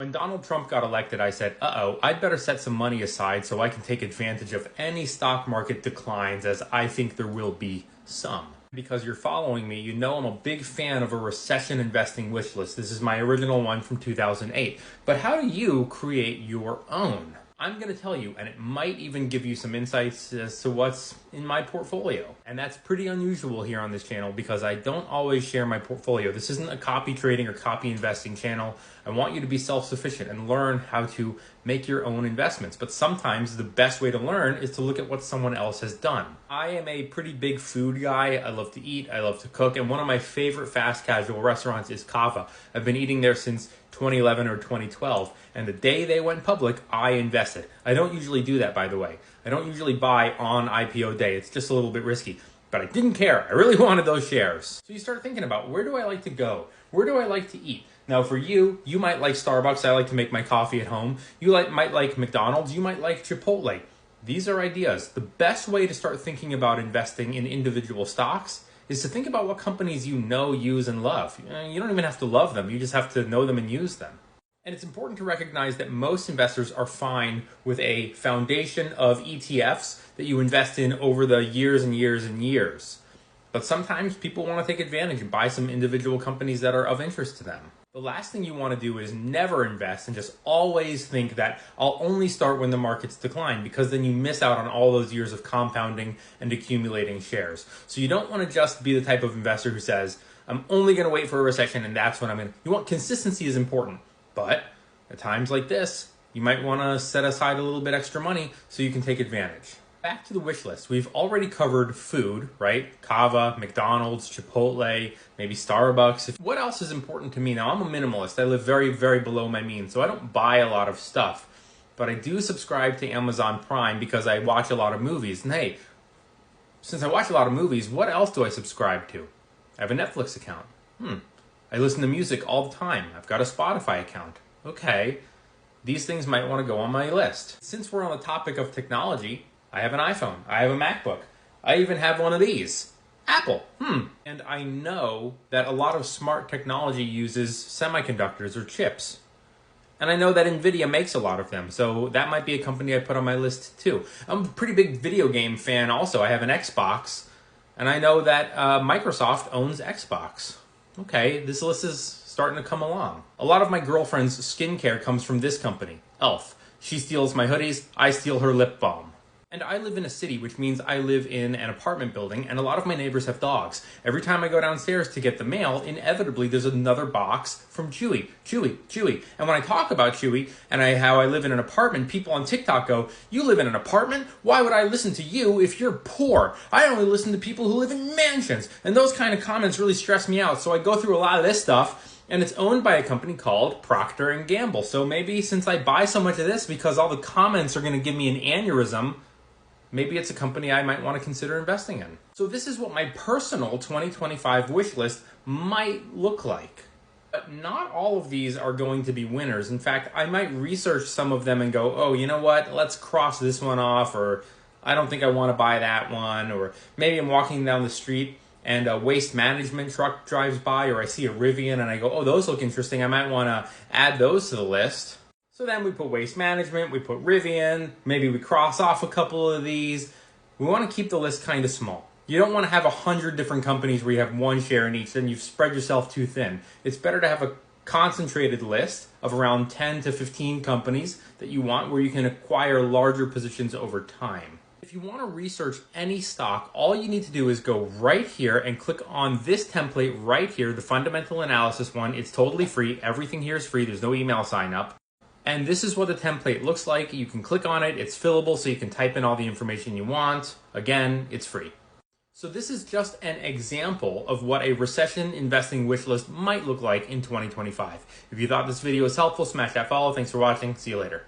When Donald Trump got elected, I said, uh-oh, I'd better set some money aside so I can take advantage of any stock market declines, as I think there will be some. Because you're following me, you know I'm a big fan of a recession investing wish list. This is my original one from 2008. But how do you create your own? I'm going to tell you, and it might even give you some insights as to what's in my portfolio. And that's pretty unusual here on this channel because I don't always share my portfolio. This isn't a copy trading or copy investing channel. I want you to be self-sufficient and learn how to make your own investments. But sometimes the best way to learn is to look at what someone else has done. I am a pretty big food guy. I love to eat. I love to cook. And one of my favorite fast casual restaurants is Kava. I've been eating there since 2011 or 2012. And the day they went public, I invested. I don't usually do that, by the way. I don't usually buy on IPO day. It's just a little bit risky. But I didn't care. I really wanted those shares. So you start thinking about, where do I like to go? Where do I like to eat? Now for you, you might like Starbucks. I like to make my coffee at home. You might like McDonald's. You might like Chipotle. These are ideas. The best way to start thinking about investing in individual stocks is to think about what companies you know, use, and love. You don't even have to love them. You just have to know them and use them. And it's important to recognize that most investors are fine with a foundation of ETFs that you invest in over the years and years and years. But sometimes people want to take advantage and buy some individual companies that are of interest to them. The last thing you want to do is never invest and just always think that I'll only start when the markets decline, because then you miss out on all those years of compounding and accumulating shares. So you don't want to just be the type of investor who says, I'm only going to wait for a recession and that's when I'm going to. You want consistency is important. But at times like this, you might want to set aside a little bit extra money so you can take advantage. Back to the wish list. We've already covered food, right? Kava, McDonald's, Chipotle, maybe Starbucks. What else is important to me? Now, I'm a minimalist. I live very, very below my means, so I don't buy a lot of stuff. But I do subscribe to Amazon Prime because I watch a lot of movies. And hey, since I watch a lot of movies, what else do I subscribe to? I have a Netflix account. I listen to music all the time. I've got a Spotify account. Okay, these things might want to go on my list. Since we're on the topic of technology, I have an iPhone. I have a MacBook. I even have one of these. Apple. And I know that a lot of smart technology uses semiconductors or chips. And I know that NVIDIA makes a lot of them, so that might be a company I put on my list too. I'm a pretty big video game fan also. I have an Xbox, and I know that Microsoft owns Xbox. Okay, this list is starting to come along. A lot of my girlfriend's skincare comes from this company, e.l.f. She steals my hoodies, I steal her lip balm. And I live in a city, which means I live in an apartment building, and a lot of my neighbors have dogs. Every time I go downstairs to get the mail, inevitably there's another box from Chewy. And when I talk about Chewy and how I live in an apartment, people on TikTok go, you live in an apartment? Why would I listen to you if you're poor? I only listen to people who live in mansions. And those kind of comments really stress me out. So I go through a lot of this stuff, and it's owned by a company called Procter & Gamble. So maybe since I buy so much of this because all the comments are going to give me an aneurysm, maybe it's a company I might want to consider investing in. So this is what my personal 2025 wish list might look like. But not all of these are going to be winners. In fact, I might research some of them and go, oh, you know what? Let's cross this one off, or I don't think I want to buy that one. Or maybe I'm walking down the street and a waste management truck drives by, or I see a Rivian and I go, oh, those look interesting. I might want to add those to the list. So then we put waste management, we put Rivian, maybe we cross off a couple of these. We want to keep the list kind of small. You don't want to have 100 different companies where you have one share in each, then you've spread yourself too thin. It's better to have a concentrated list of around 10 to 15 companies that you want, where you can acquire larger positions over time. If you want to research any stock, all you need to do is go right here and click on this template right here, the fundamental analysis one. It's totally free. Everything here is free. There's no email sign up. And this is what the template looks like. You can click on it. It's fillable, so you can type in all the information you want. Again, it's free. So this is just an example of what a recession investing wish list might look like in 2025. If you thought this video was helpful, smash that follow. Thanks for watching. See you later.